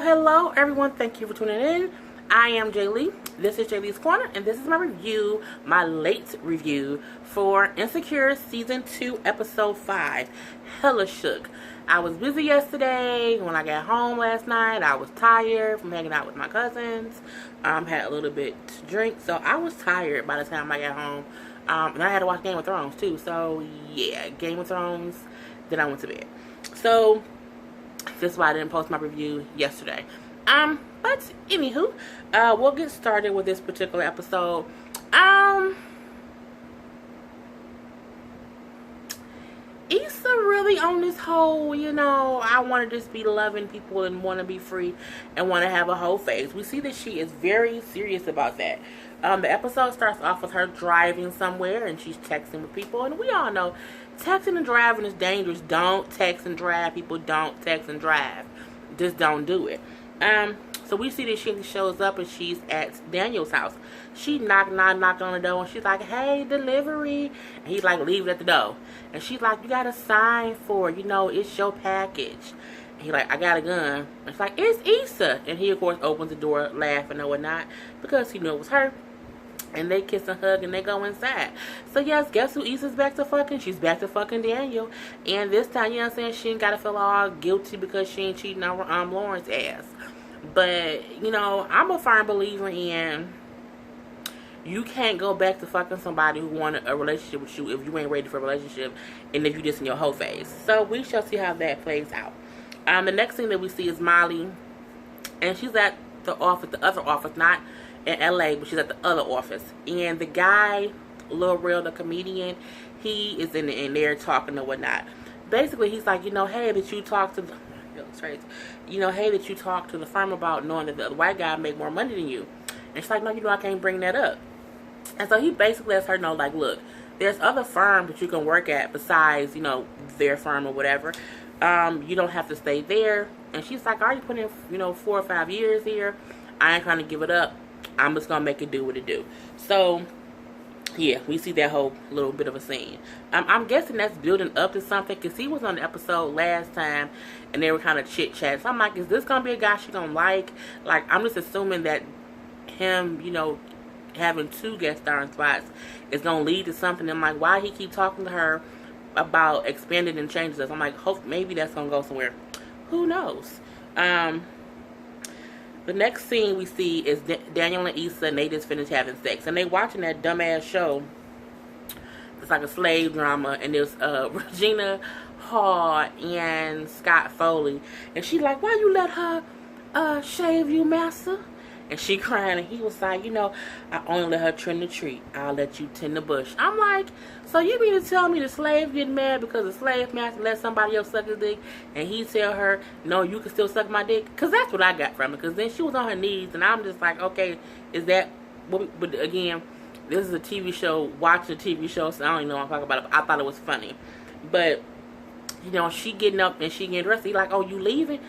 Hello everyone, thank you for tuning in. I am Jay Lee. This is Jay Lee's Corner, and this is my review, my late review for Insecure Season 2, Episode 5, Hella Shook. I was busy yesterday. When I got home last night, I was tired from hanging out with my cousins. Had a little bit to drink, so I was tired by the time I got home. And I had to watch Game of Thrones too, so yeah, Game of Thrones, then I went to bed. So this is why I didn't post my review yesterday. But anywho, we'll get started with this particular episode. Issa really on this whole, I want to just be loving people and want to be free and want to have a whole phase. We see that she is very serious about that. The episode starts off with her driving somewhere and she's texting with people, and we all know texting and driving is dangerous. Don't text and drive. People don't text and drive. Just don't do it. So we see that she shows up and she's at Daniel's house. She knock on the door and she's like, "Hey, delivery." And he's like, "Leave it at the door." And she's like, "You got to sign for it. It's your package." And he's like, "I got a gun." And she's like, "It's Issa." And he, of course, opens the door laughing or whatnot because he knew it was her. And they kiss and hug and they go inside. So yes, guess who Issa's back to fucking? She's back to fucking Daniel. And this time, she ain't got to feel all guilty because she ain't cheating on Lauren's ass. But, I'm a firm believer in you can't go back to fucking somebody who wanted a relationship with you if you ain't ready for a relationship and if you just in your whole phase. So we shall see how that plays out. The next thing that we see is Molly, and she's at the other office, not in LA, but she's at the other office. And the guy, Lil Real, the comedian, he is in there talking or whatnot. Basically, he's like, hey, that you talk to the firm about knowing that the white guy make more money than you. And she's like, "No, I can't bring that up." And so he basically lets her know, like, look, there's other firms that you can work at besides, their firm or whatever. You don't have to stay there. And she's like, "I already put in, 4 or 5 years here. I ain't trying to give it up. I'm just going to make it do what it do." So, yeah, we see that whole little bit of a scene. I'm guessing that's building up to something because he was on the episode last time and they were kind of chit-chatting. So I'm like, is this going to be a guy she going to like? Like, I'm just assuming that him, having 2 guest starring spots is going to lead to something. I'm like, why he keep talking to her about expanding and changing this? I'm like, hope maybe that's going to go somewhere. Who knows? The next scene we see is Daniel and Issa, and they just finished having sex. And they watching that dumbass show. It's like a slave drama. And there's Regina Hall and Scott Foley. And she like, "Why you let her shave you, massa?" And she crying. And he was like, "I only let her trim the tree. I'll let you tend the bush." I'm like, so you mean to tell me the slave getting mad because the slave master let somebody else suck his dick, and he tell her, "No, you can still suck my dick"? Because that's what I got from it. Because then she was on her knees, and I'm just like, okay, is that what but again, this is a TV show, watching a TV show, so I don't even know what I'm talking about it. I thought it was funny. But, she getting up and she getting dressed. He like, "Oh, you leaving?"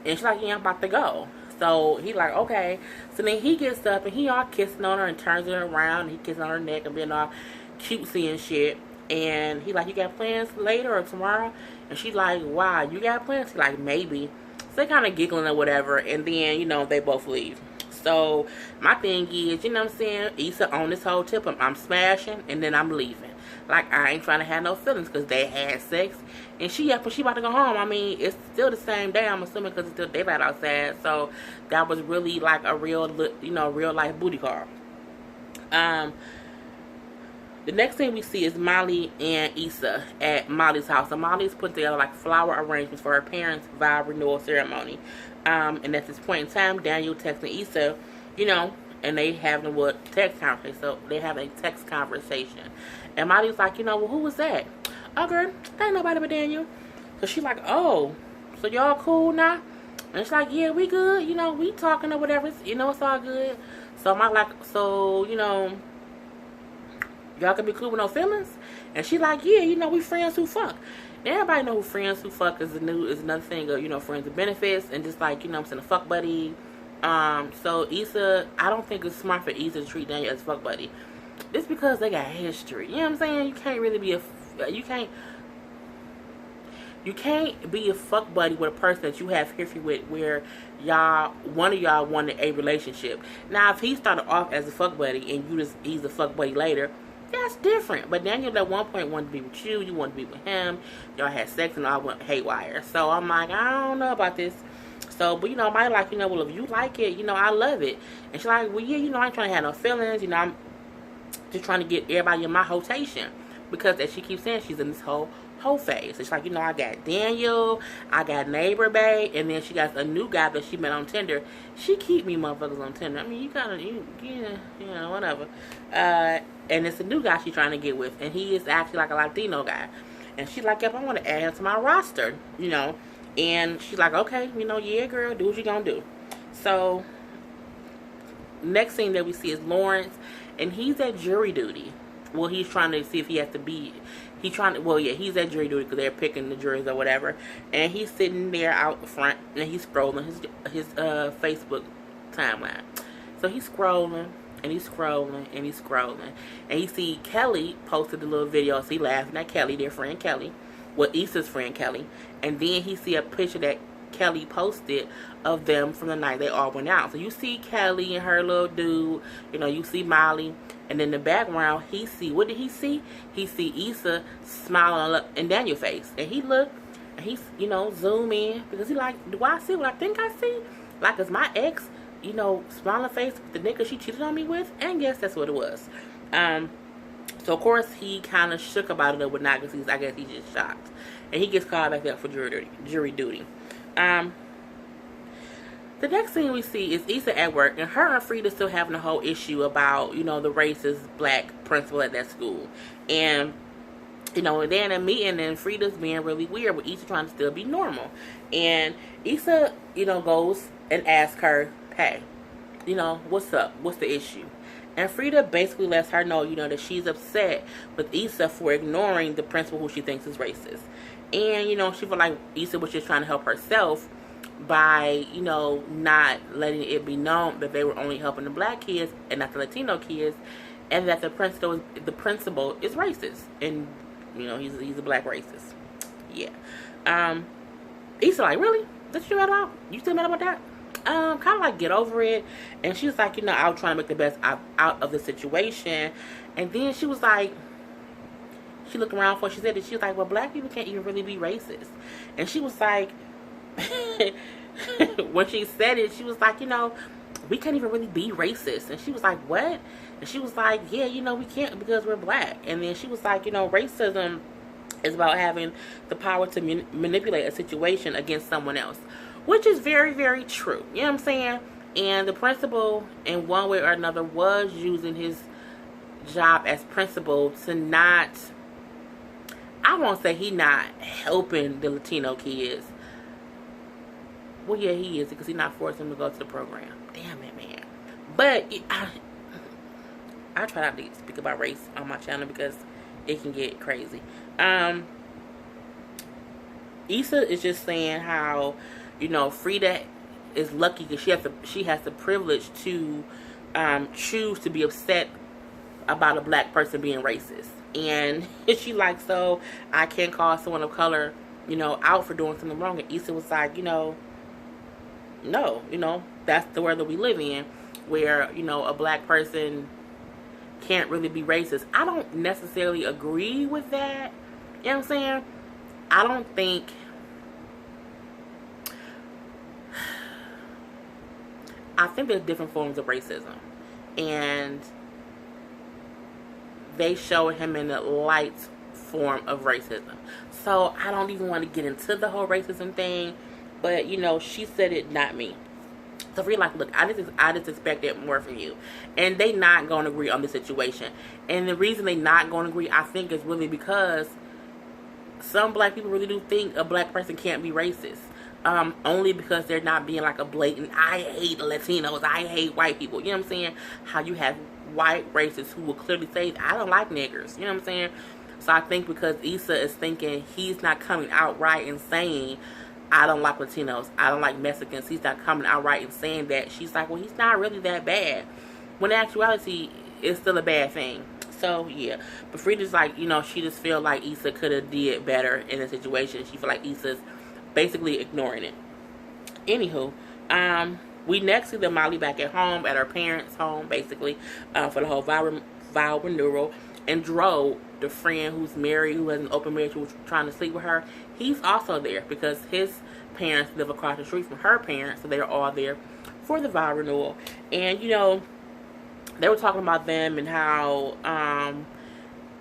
And she's like, "Yeah, I'm about to go." So he like, okay. So then he gets up and he all kissing on her and turns her around. And he kissing on her neck and being all cutesy and shit. And he like, "You got plans later or tomorrow?" And she like, "Why? You got plans?" He like, "Maybe." So they kind of giggling or whatever. And then, they both leave. So my thing is, what I'm saying? Issa on this whole tip. I'm smashing and then I'm leaving. Like, I ain't trying to have no feelings because they had sex. And she up when she about to go home. I mean, it's still the same day, I'm assuming, because it's still daylight outside. So that was really like a real, real life booty call. The next thing we see is Molly and Issa at Molly's house. So Molly's putting together like flower arrangements for her parents' vow renewal ceremony. And at this point in time, Daniel texting Issa, and they having a text conversation. So they have a text conversation. And Molly's like, "Well, who was that?" "Oh, girl, that ain't nobody but Daniel." So she's like, "Oh, so y'all cool now?" And she's like, "Yeah, we good. We talking or whatever. It's all good." So I'm like, "So, y'all can be cool with no feelings?" And she like, "Yeah, we friends who fuck." And everybody know who friends who fuck is another thing of, friends with benefits and just like, I'm saying, a fuck buddy. So Issa, I don't think it's smart for Issa to treat Daniel as fuck buddy. It's because they got history. You know what I'm saying? You can't really be You can't be a fuck buddy with a person that you have history with, where one of y'all wanted a relationship. Now, if he started off as a fuck buddy and he's a fuck buddy later, that's different. But Daniel at one point wanted to be with you. You wanted to be with him. Y'all had sex and all went haywire. So I'm like, I don't know about this. So, but my like, well, if you like it, I love it. And she's like, well, yeah, I ain't trying to have no feelings. I'm just trying to get everybody in my rotation, because as she keeps saying, she's in this whole phase. It's like, I got Daniel, I got Neighbor Bae, and then she got a new guy that she met on Tinder. She keep me motherfuckers on Tinder. I mean, whatever. And it's a new guy she's trying to get with, and he is actually like a Latino guy. And she's like, yep, I want to add him to my roster, And she's like, okay, yeah, girl, do what you gonna do. So, next thing that we see is Lawrence, and he's at jury duty. Well, he's trying to see if he has to be. He's at jury duty because they're picking the juries or whatever. And he's sitting there out front, and he's scrolling his Facebook timeline. So he's scrolling, and he's scrolling, and he's scrolling. And he see Kelly posted a little video. So he laughing at Kelly, their friend Kelly. Well, Issa's friend Kelly. And then he see a picture that Kelly posted of them from the night they all went out. So you see Kelly and her little dude. You see Molly. And in the background, what did he see? He see Issa smiling in Daniel's face. And he looked, and he, zoom in, because he like, do I see what I think I see? Like, is my ex, smiling face with the nigga she cheated on me with? And yes, that's what it was. So, of course, he kind of shook about it or whatnot, because I guess he's just shocked. And he gets called back up for jury duty. The next thing we see is Issa at work, and her and Frida still having a whole issue about, the racist black principal at that school. And, they're in a meeting, and Frida's being really weird, with Issa trying to still be normal. And Issa, goes and asks her, hey, what's up? What's the issue? And Frida basically lets her know, that she's upset with Issa for ignoring the principal who she thinks is racist. And, she felt like Issa was just trying to help herself by, not letting it be known that they were only helping the black kids and not the Latino kids, and that the principal is racist, and he's a black racist. Yeah. Issa like, really? That's what you mad about? You still mad about that? Kind of like, get over it. And she was like, I was trying to make the best out of the situation. And then she was like, she looked around for, she said that she was like, well, black people can't even really be racist. And she was like, when she said it, she was like, we can't even really be racist. And she was like, what? And she was like, yeah, we can't, because we're black. And then she was like, racism is about having the power to manipulate a situation against someone else, which is very, very true. You know what I'm saying? And the principal, in one way or another, was using his job as principal to not, I won't say he not helping the Latino kids. Well, yeah, he is, because he's not forcing them to go to the program. Damn it, man. But I try not to speak about race on my channel, because it can get crazy. Issa is just saying how, Frida is lucky because she has the privilege to choose to be upset about a black person being racist. And she like, so I can't call someone of color, out for doing something wrong. And Issa was like, no, that's the world that we live in, where, a black person can't really be racist. I don't necessarily agree with that. You know what I'm saying? I think there's different forms of racism. And they show him in the light form of racism. So I don't even want to get into the whole racism thing. But, she said it, not me. So if you're like, look, I just expected more from you. And they not going to agree on the situation. And the reason they not going to agree, I think, is really because some black people really do think a black person can't be racist. Only because they're not being like a blatant, I hate Latinos, I hate white people. You know what I'm saying? How you have white racists who will clearly say, I don't like niggers. You know what I'm saying? So I think because Issa is thinking he's not coming out right and saying, I don't like Latinos, I don't like Mexicans, he's not coming out right and saying that, she's like, well, he's not really that bad. When in actuality, it's still a bad thing. So yeah, but Frida's like, she just feel like Issa could have did better in the situation. She feel like Issa's basically ignoring it. Anywho, we next see the Molly back at home, at her parents' home, basically, for the whole vow renewal. And Dro, the friend who's married, who has an open marriage, who was trying to sleep with her, he's also there because his parents live across the street from her parents, so they're all there for the vow renewal. And they were talking about them and how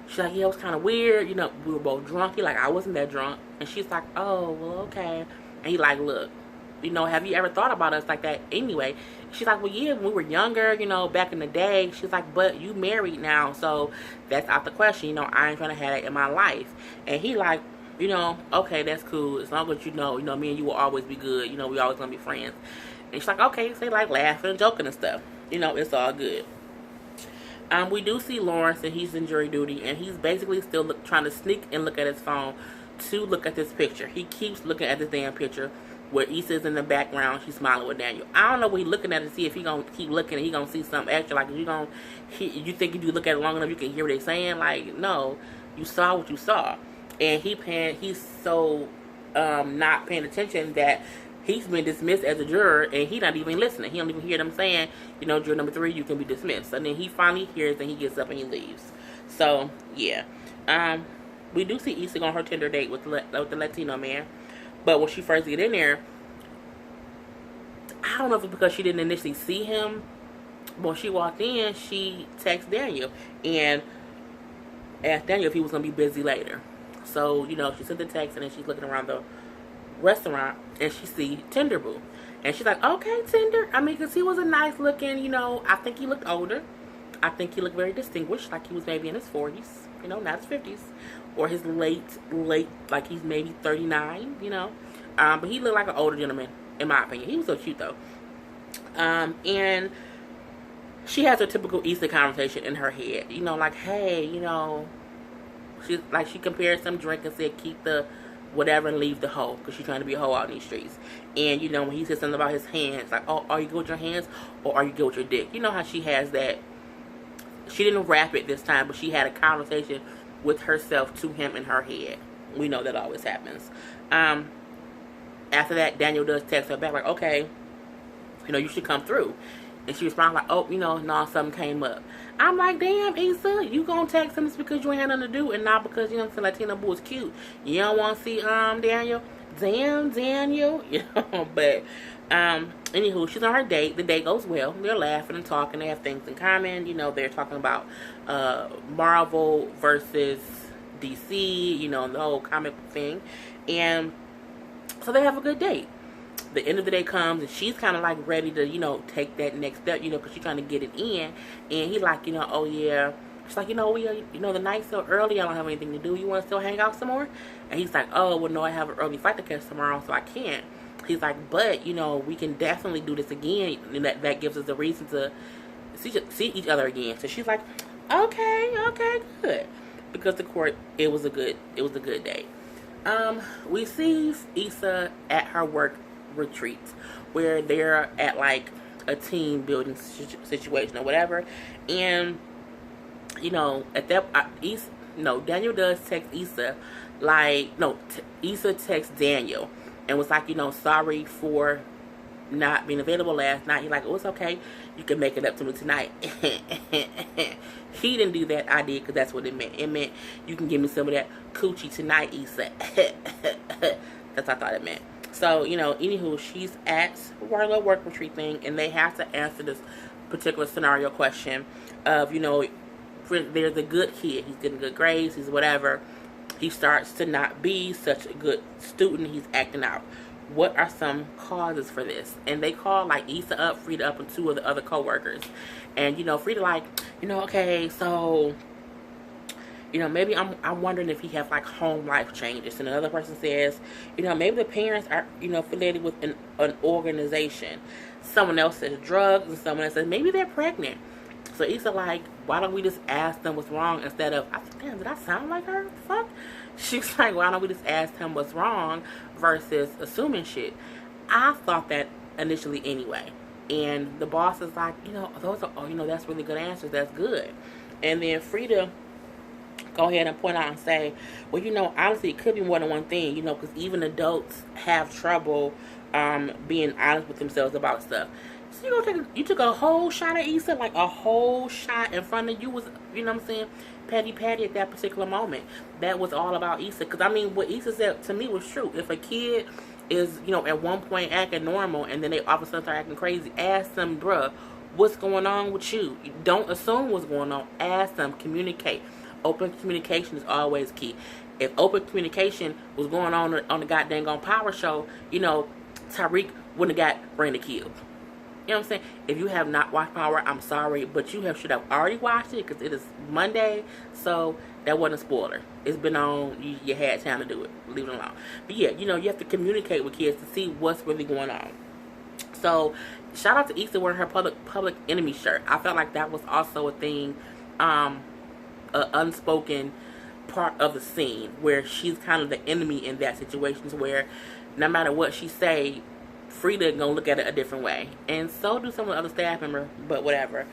she's like, yeah, it was kind of weird. We were both drunk. He like, I wasn't that drunk. And she's like, oh, well, okay. And he like, look, have you ever thought about us like that anyway? She's like, well, yeah, when we were younger, back in the day. She's like, but you married now, so that's out the question. I ain't trying to have that in my life. And he like, okay, that's cool. As long as me and you will always be good. We always gonna be friends. And she's like, okay. So they like laughing and joking and stuff. It's all good. We do see Lawrence, and he's in jury duty, and he's basically still trying to sneak and look at his phone to look at this picture. He keeps looking at this damn picture where Issa's in the background. She's smiling with Daniel. I don't know what he's looking at to see if he gonna keep looking and he gonna see something extra. Like, you think if you look at it long enough, you can hear what they're saying? Like, no, you saw what you saw, and he's so not paying attention that he's been dismissed as a juror, and he's not even listening. He don't even hear them saying, juror number 3, you can be dismissed. And then he finally hears, and he gets up and he leaves. So yeah, we do see Issa on her Tinder date with the Latino man. But when she first get in there, I don't know if it's because she didn't initially see him. But when she walked in, she texted Daniel and asked Daniel if he was going to be busy later. So, she sent the text, and then she's looking around the restaurant, and she see Tinder Boo. And she's like, okay, Tinder. I mean, because he was a nice looking, I think he looked older. I think he looked very distinguished, like he was maybe in his 40s, not his 50s. Or his late, like he's maybe 39, But he looked like an older gentleman, in my opinion. He was so cute, though. And she has her typical Issa conversation in her head. Like, hey, she compared some drink and said, keep the whatever and leave the hoe. Because she's trying to be a hoe out in these streets. And, when he said something about his hands, like, oh, are you good with your hands or are you good with your dick? You know how she has that. She didn't rap it this time, but she had a conversation with herself to him in her head. We know that always happens. After that, Daniel does text her back like, okay, you should come through. And she responds like, oh, no, something came up. I'm like, damn, Issa, you gonna text him just because you ain't had nothing to do and not because, Latino boo is cute. You don't want to see, Daniel? Damn, Daniel. But, anywho, she's on her date. The date goes well. They're laughing and talking. They have things in common. They're talking about Marvel versus DC, the whole comic thing. And so they have a good date. The end of the day comes, and she's kind of like ready to, take that next step, because she's trying to get it in. And he like, oh yeah. She's like, we the night's so early, I don't have anything to do. You want to still hang out some more? And he's like, oh, well, no, I have an early flight to catch tomorrow, so I can't. He's like, but, we can definitely do this again. And that gives us a reason to see each other again. So she's like, okay, good. Because it was a good day. We see Issa at her work retreat where they're at like a team building situation or whatever. And, at that, Daniel does text Issa, Issa texts Daniel and was like, sorry for not being available last night. He's like, oh, it's okay. You can make it up to me tonight. He didn't do that. I did, because that's what it meant. It meant you can give me some of that coochie tonight, Issa. That's what I thought it meant. So, anywho, she's at her little work retreat thing, and they have to answer this particular scenario question of, there's a good kid. He's getting good grades. He's whatever. He starts to not be such a good student. He's acting out. What are some causes for this? And they call like Issa up, Frida up, and 2 of the other co-workers. And, Frida like, okay, so, maybe I'm wondering if he has like home life changes. And another person says, maybe the parents are, affiliated with an organization. Someone else says drugs, and someone else says maybe they're pregnant. So Issa like, why don't we just ask them what's wrong instead of, I said, damn, did I sound like her? Fuck. She's like, why don't we just ask him what's wrong versus assuming shit? I thought that initially anyway. And the boss is like, those are, that's really good answers. That's good. And then Frida go ahead and point out and say, well, honestly, it could be more than one thing, because even adults have trouble being honest with themselves about stuff. So you took a whole shot at Issa, like a whole shot in front of you was, what I'm saying, Patty at that particular moment. That was all about Issa. Because, what Issa said to me was true. If a kid is, at one point acting normal and then they all of a sudden start acting crazy, ask them, bruh, what's going on with you? Don't assume what's going on. Ask them. Communicate. Open communication is always key. If open communication was going on the goddamn Power show, Tariq wouldn't have got Brandon killed. You know what I'm saying? If you have not watched Power, I'm sorry, but you should have already watched it because it is Monday, so that wasn't a spoiler. It's been on. You had time to do it. Leave it alone. But yeah, you have to communicate with kids to see what's really going on. So shout out to Issa wearing her public enemy shirt. I felt like that was also a thing, an unspoken part of the scene where she's kind of the enemy in that situation, where no matter what she say, Frida gonna look at it a different way, and so do some of the other staff members. But whatever.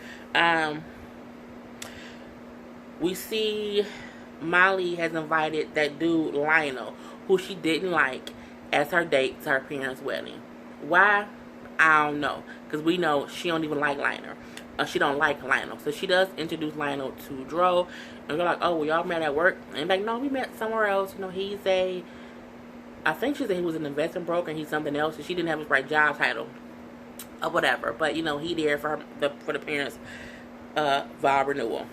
We see Molly has invited that dude Lionel, who she didn't like, as her date to her parents' wedding. Why? I don't know, because we know she don't even like Lionel. She don't like Lionel, so she does introduce Lionel to Dro, and they're like, "Oh, well, y'all met at work?" And like, "No, we met somewhere else. I think she said he was an investment broker and he's something else, and she didn't have his right job title or whatever. But he there for the parents' vow renewal,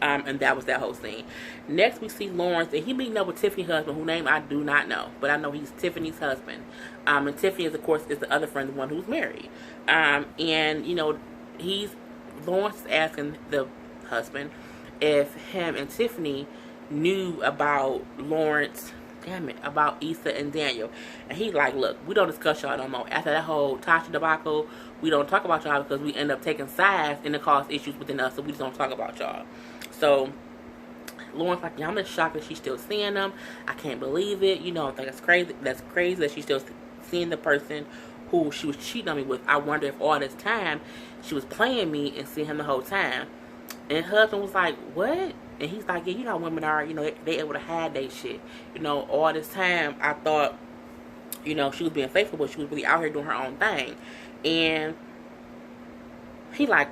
and that was that whole scene. Next, we see Lawrence, and he meeting up with Tiffany's husband, whose name I do not know, but I know he's Tiffany's husband. And Tiffany is, of course, is the other friend, the one who's married. And Lawrence is asking the husband if him and Tiffany knew about about Issa and Daniel. And he's like, look, we don't discuss y'all no more. After that whole Tasha debacle, we don't talk about y'all because we end up taking sides and it causes issues within us, so we just don't talk about y'all. So Lauren's like, yeah, I'm just shocked that she's still seeing them. I can't believe it. I think it's crazy. That's crazy that she's still seeing the person who she was cheating on me with. I wonder if all this time she was playing me and seeing him the whole time. And her husband was like, what? And he's like, yeah, women are, they able to hide their shit. All this time I thought, she was being faithful, but she was really out here doing her own thing. And he like,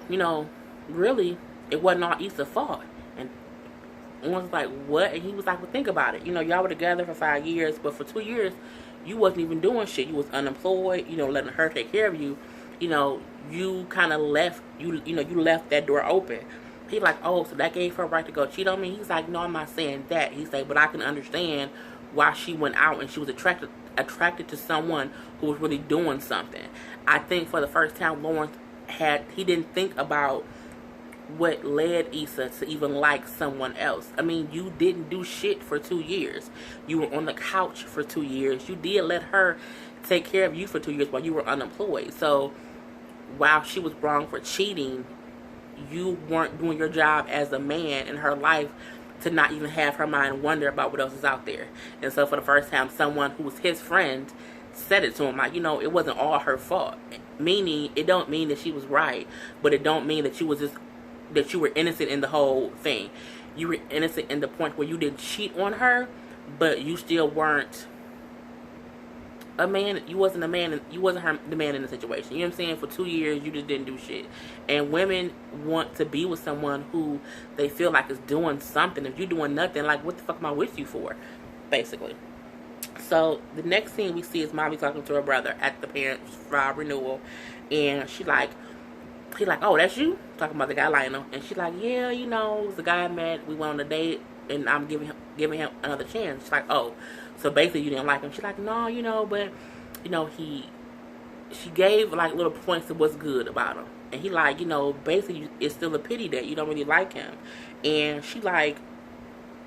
really, it wasn't all Issa's fault. And one was like, what? And he was like, well, think about it. Y'all were together for 5 years, but for 2 years, you wasn't even doing shit. You was unemployed, letting her take care of you. You kind of left, you left that door open. He like, oh, so that gave her a right to go cheat on me? He's like, no, I'm not saying that. He's like, but I can understand why she went out and she was attracted to someone who was really doing something. I think for the first time, Lawrence he didn't think about what led Issa to even like someone else. I mean, you didn't do shit for 2 years. You were on the couch for 2 years. You did let her take care of you for 2 years while you were unemployed. So while she was wrong for cheating, you weren't doing your job as a man in her life to not even have her mind wonder about what else is out there. And so for the first time, someone who was his friend said it to him, like, it wasn't all her fault. Meaning, it don't mean that she was right, but it don't mean that you were innocent in the whole thing. You were innocent in the point where you didn't cheat on her, but you still weren't a man. You wasn't the man in the situation. You know what I'm saying? For 2 years, you just didn't do shit. And women want to be with someone who they feel like is doing something. If you're doing nothing, like, what the fuck am I with you for? Basically. So the next scene we see is Mommy talking to her brother at the parents' vow renewal, and he like, oh, that's you? Talking about the guy Lionel. And she's like, yeah, it was the guy I met. We went on a date, and I'm giving him another chance. She's like, oh, so basically you didn't like him. She's like, no, but she gave like little points of what's good about him. And he like, basically it's still a pity that you don't really like him. And she like,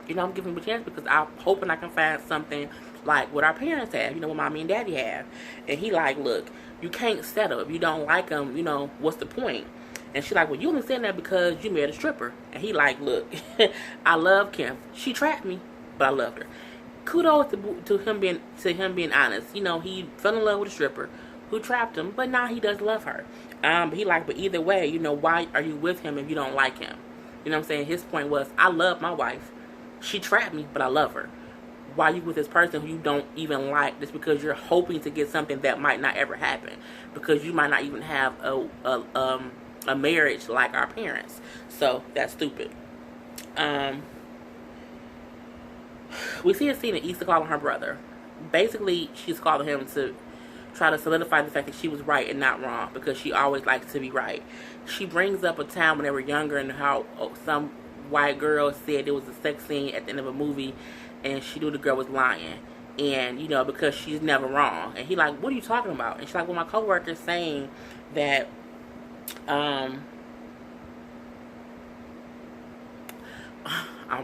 I'm giving him a chance because I'm hoping I can find something like what our parents have, what mommy and daddy have. And he like, look, you can't settle. If you don't like him, what's the point? And she like, well, you only saying that because you married a stripper. And he like, look, I love Kim. She trapped me, but I loved her. Kudos to him being honest. He fell in love with a stripper who trapped him, but now he does love her. But he like, but either way, you know, why are you with him if you don't like him? You know what I'm saying? His point was, I love my wife. She trapped me, but I love her. Why are you with this person who you don't even like just because you're hoping to get something that might not ever happen? Because you might not even have a marriage like our parents. So that's stupid. We see a scene of Issa calling her brother. Basically, she's calling him to try to solidify the fact that she was right and not wrong, because she always likes to be right. She brings up a time when they were younger and how some white girl said there was a sex scene at the end of a movie and she knew the girl was lying. And, you know, because she's never wrong. And he like, what are you talking about? And she's like, well, my coworker's saying that, I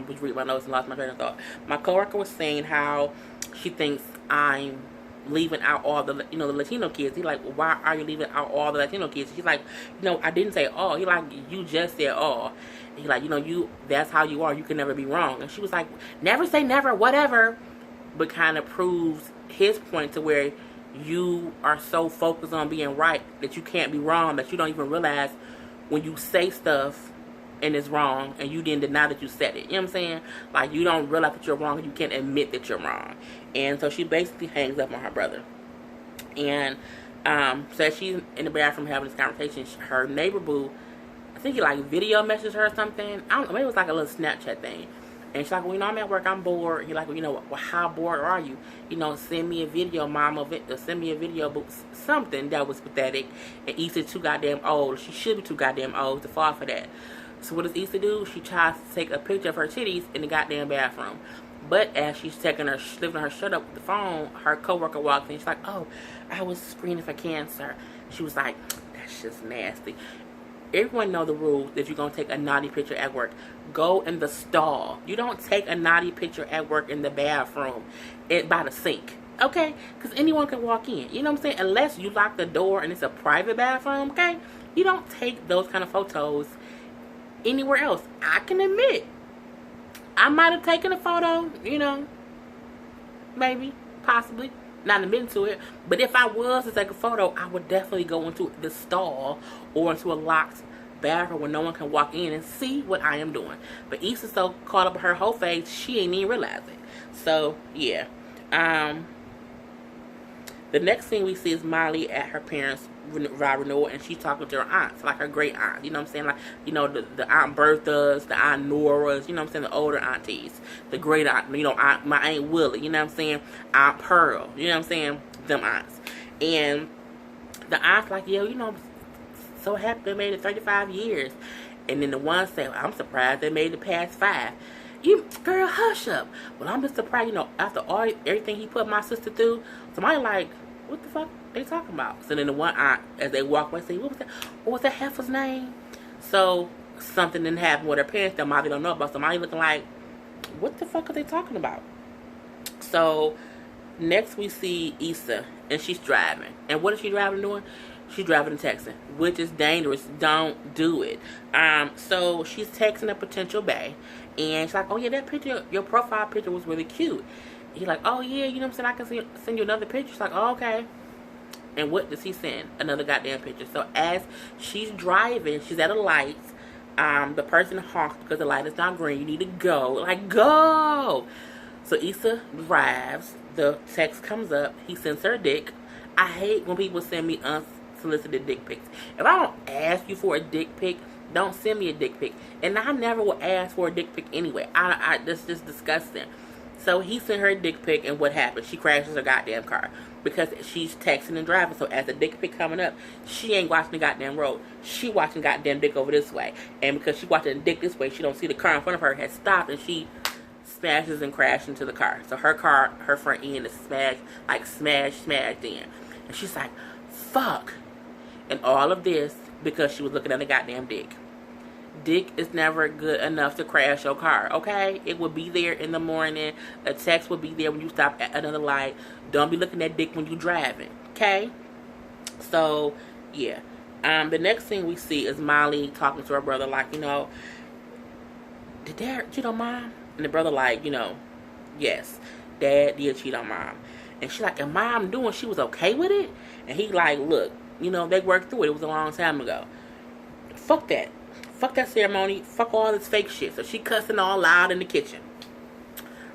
was reading my notes and lost my train of thought. My coworker was saying how she thinks I'm leaving out all the, you know, the Latino kids. He like, well, why are you leaving out all the Latino kids? He's like, no, I didn't say all. He like, you just said all. He like, you know, that's how you are. You can never be wrong. And she was like, never say never, whatever. But kind of proves his point to where you are so focused on being right that you can't be wrong, that you don't even realize when you say stuff and it's wrong and you didn't deny that you said it. You know what I'm saying? Like, you don't realize that you're wrong and you can't admit that you're wrong. And so she basically hangs up on her brother. And so as she's in the bathroom having this conversation, her neighbor boo, I think he like video messaged her or something. I don't know, maybe it was like a little Snapchat thing. And she's like, well, you know, I'm at work, I'm bored. He's like, well, you know, well, how bored are you? You know, send me a video, mama, send me a video, but something that was pathetic. And Issa too goddamn old. She should be too goddamn old to fall for that. So what does Issa do? She tries to take a picture of her titties in the goddamn bathroom. But as she's lifting her shirt up with the phone, her coworker walks in. She's like, oh, I was screening for cancer. She was like, that's just nasty. Everyone know the rules that you're going to take a naughty picture at work. Go in the stall. You don't take a naughty picture at work in the bathroom by the sink. Okay? Because anyone can walk in. You know what I'm saying? Unless you lock the door and it's a private bathroom, okay? You don't take those kind of photos anywhere else. I can admit, I might have taken a photo, you know, maybe, possibly. Not admitting to it, but if I was to take a photo, I would definitely go into the stall or into a locked bathroom where no one can walk in and see what I am doing. But Issa's so caught up in her whole face, she ain't even realize it. So yeah. The next thing we see is Molly at her parents' renewal, and she's talking to her aunts, like her great aunt. You know what I'm saying? Like, you know, the Aunt Berthas, the Aunt Noras, you know what I'm saying? The older aunties. The great aunt, you know, my Aunt Willie, you know what I'm saying? Aunt Pearl, you know what I'm saying? Them aunts. And the aunt's like, yo, you know, I'm so happy they made it 35 years. And then the one said, I'm surprised they made it past 5. You, girl, hush up. Well, I'm just surprised, you know, after everything he put my sister through. Somebody like, what the fuck they talking about? So then the one aunt, as they walk away, say, what was that? What was that heifer's name? So something didn't happen with her parents that Molly don't know about. Somebody looking like, what the fuck are they talking about? So next we see Issa, and she's driving. And what is she driving doing? She's driving and texting, which is dangerous. Don't do it. So she's texting a potential bae, and she's like, oh yeah, that picture, your profile picture was really cute. He's like, oh yeah, you know what I'm saying, I can send you another picture. She's like, oh, okay. And what does he send? Another goddamn picture. So as she's driving, she's at a light. The person honks because the light is not green. You need to go. Like, go! So Issa drives. The text comes up. He sends her a dick. I hate when people send me unsolicited dick pics. If I don't ask you for a dick pic, don't send me a dick pic. And I never will ask for a dick pic anyway. That's just disgusting. So he sent her a dick pic, and what happened? She crashes her goddamn car because she's texting and driving. So as the dick pic coming up, she ain't watching the goddamn road. She watching goddamn dick over this way. And because she watching the dick this way, she don't see the car in front of her has stopped, and she smashes and crashes into the car. So her car, her front end is smashed in. And she's like, fuck. And all of this because she was looking at the goddamn dick. Dick is never good enough to crash your car, okay? It will be there in the morning. A text will be there when you stop at another light. Don't be looking at dick when you driving, okay? So, yeah. The next thing we see is Molly talking to her brother like, you know, did Dad cheat on Mom? And the brother like, you know, yes, Dad did cheat on Mom. And she like, and Mom doing, she was okay with it? And he like, look, You know, they worked through it. It was a long time ago. Fuck that. Fuck that ceremony. Fuck all this fake shit. So she cussing all loud in the kitchen.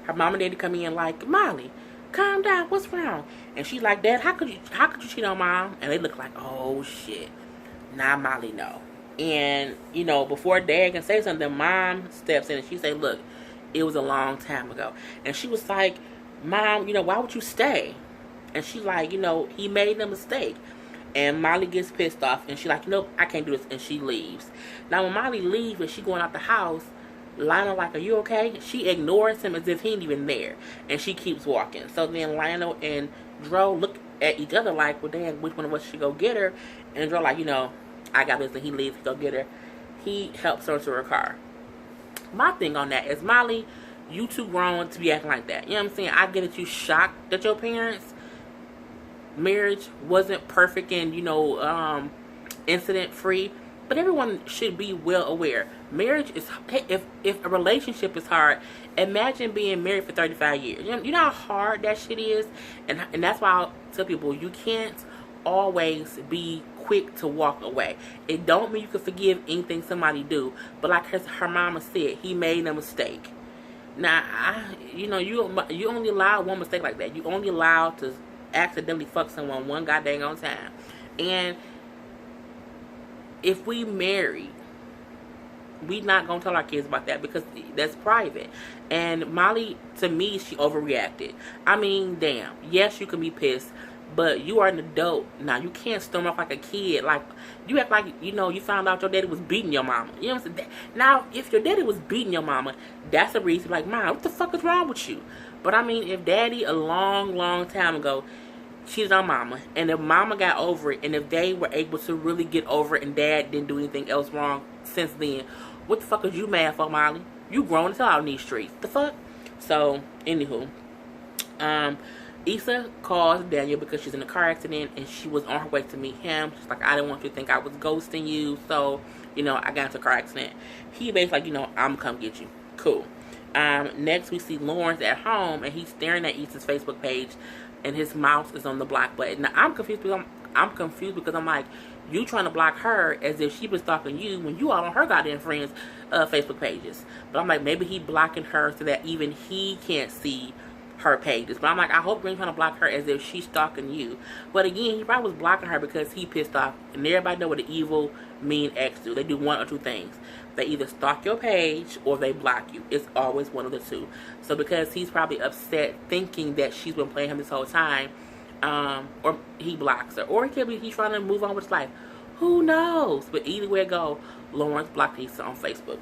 Her mom and daddy come in like, Molly, calm down. What's wrong? And she's like, Dad, how could you cheat on Mom? And they look like, oh shit. Nah, Molly, no. And, you know, before Dad can say something, Mom steps in and she say, look, it was a long time ago. And she was like, Mom, you know, why would you stay? And she's like, you know, he made a mistake. And Molly gets pissed off. And she's like, nope, I can't do this. And she leaves. Now, when Molly leaves and she going out the house, Lionel like, are you okay? She ignores him as if he ain't even there. And she keeps walking. So then Lionel and Dro look at each other like, well, damn, which one of us should go get her? And Dro like, you know, I got this. And he leaves to go get her. He helps her to her car. My thing on that is, Molly, you too grown to be acting like that. You know what I'm saying? I get that you shocked that your parents' marriage wasn't perfect and, you know, incident free. But everyone should be well aware. Marriage is, if a relationship is hard, imagine being married for 35 years. You know how hard that shit is? And that's why I tell people, you can't always be quick to walk away. It don't mean you can forgive anything somebody do. But like her mama said, he made a mistake. Now, you know, you only allow one mistake like that. You only allow to accidentally fuck someone one goddamn on time. And if we marry, we not gonna tell our kids about that because that's private. And Molly, to me, she overreacted. I mean, damn. Yes, you can be pissed, but you are an adult now. You can't storm off like a kid. Like, you act like, you know, you found out your daddy was beating your mama. You know what I'm saying? Now, if your daddy was beating your mama, that's a reason. Like, Mom, what the fuck is wrong with you? But I mean, if daddy a long, long time ago cheated on mama, and if mama got over it, and if they were able to really get over it, and dad didn't do anything else wrong since then, what the fuck is you mad for, Molly? You grown as hell out in these streets. The fuck? So, anywho, Issa calls Daniel because she's in a car accident and she was on her way to meet him. She's like, I didn't want you to think I was ghosting you, so, you know, I got into a car accident. He basically like, you know, I'm gonna come get you. Cool. Next we see Lawrence at home and he's staring at Issa's Facebook page and his mouse is on the block button. Now I'm confused because I'm like, you trying to block her as if she was stalking you when you all on her goddamn friends' Facebook pages. But I'm like, maybe he blocking her so that even he can't see her pages. But I'm like, I hope you're trying to block her as if she's stalking you. But again, he probably was blocking her because he pissed off. And everybody know what an evil, mean ex do. They do one or two things. They either stalk your page or they block you. It's always one of the two. So because he's probably upset thinking that she's been playing him this whole time, or he blocks her. Or he could be he's trying to move on with his life. Who knows? But either way it go, Lawrence blocked Issa on Facebook.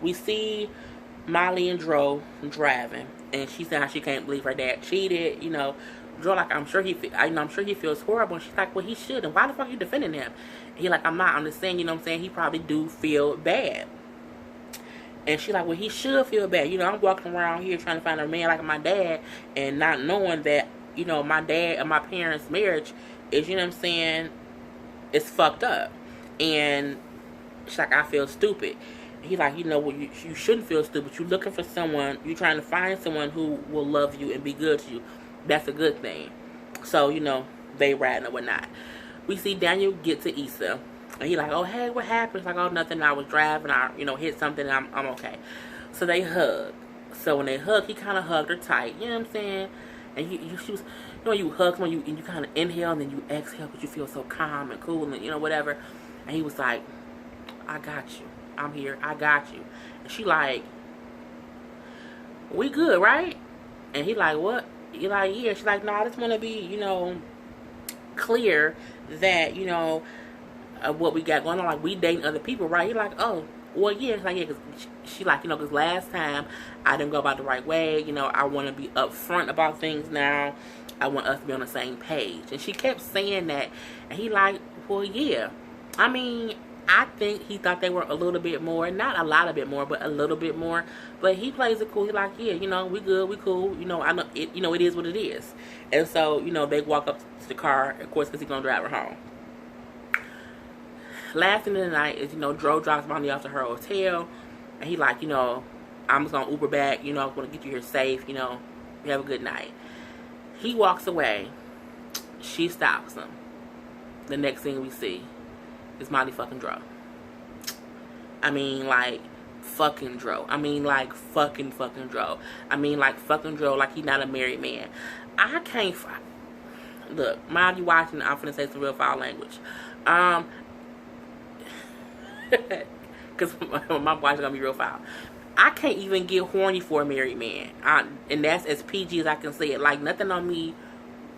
We see Molly and Dro driving, and she said how she can't believe her dad cheated. You know, Dro like, I'm sure he feels horrible. And she's like, well, he should. And why the fuck are you defending him? And he like, I'm not. I'm just saying, you know what I'm saying? He probably do feel bad. And she like, well, he should feel bad. You know, I'm walking around here trying to find a man like my dad and not knowing that, you know, my dad and my parents' marriage is, you know what I'm saying, it's fucked up. And she's like, I feel stupid. He like, you know, well, you shouldn't feel stupid. You're looking for someone. You're trying to find someone who will love you and be good to you. That's a good thing. So, you know, they riding or whatnot. We see Daniel get to Issa. And he like, oh, hey, what happened? It's like, oh, nothing. I was driving. I, you know, hit something. And I'm okay. So they hug. So when they hug, he kind of hugged her tight. You know what I'm saying? And she was, you know, you hug someone, and you kind of inhale, and then you exhale because you feel so calm and cool and, you know, whatever. And he was like, I got you. I'm here. I got you. And she like, we good, right? And he like, what? He like, yeah. She's like, no, I just want to be, you know, clear that, you know, what we got going on. Like, we dating other people, right? He like, oh, well, yeah. It's like, yeah, because she like, you know, because last time I didn't go about the right way. You know, I want to be upfront about things now. I want us to be on the same page. And she kept saying that. And he like, well, yeah. I mean, I think he thought they were a little bit more, not a lot of bit more, but a little bit more. But he plays it cool. He like, yeah, you know, we good, we cool. You know, I know it. You know, it is what it is. And so, you know, they walk up to the car, of course, because he's gonna drive her home. Last thing of the night is, you know, Dro drops Molly off to her hotel, and he like, you know, I'm just gonna Uber back. You know, I'm gonna get you here safe. You know, you have a good night. He walks away, She stops him. The next thing we see is Molly fucking Dro. I mean, like, fucking Dro. I mean, like, fucking Dro. I mean, like, fucking Dro, like he not a married man. I can't... Look, mind you watching, I'm finna say some real foul language. Because my voice is gonna be real foul. I can't even get horny for a married man. And that's as PG as I can say it. Like, nothing on me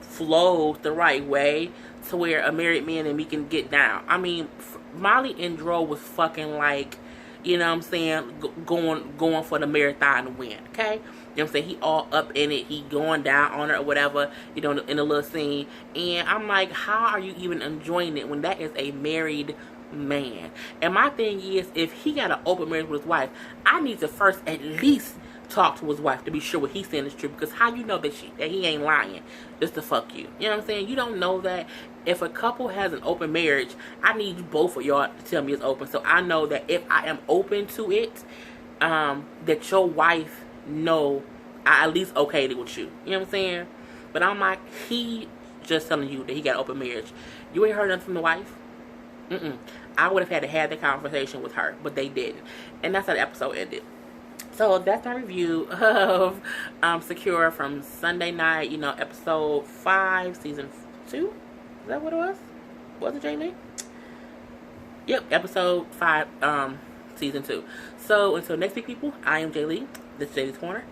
flows the right way to where a married man and me can get down. I mean, Molly and Dro was fucking like, you know what I'm saying, going for the marathon win, okay? You know what I'm saying? He all up in it. He going down on her or whatever, you know, in a little scene. And I'm like, how are you even enjoying it when that is a married man? And my thing is, if he got an open marriage with his wife, I need to first at least talk to his wife to be sure what he's saying is true. Because how you know that he ain't lying just to fuck you? You know what I'm saying? You don't know that. If a couple has an open marriage, I need both of y'all to tell me it's open, so I know that if I am open to it, that your wife know I at least okayed it with you. You know what I'm saying? But I'm like, he just telling you that he got an open marriage. You ain't heard nothing from the wife? I would have had to have that conversation with her, but they didn't. And that's how the episode ended. So that's my review of Secure from Sunday night, you know, episode 5, season 2. Is that what it was? Was it Jamie? Yep, episode 5, season 2. So until next week, people, I am Jay Lee. This is Jaylee's Corner.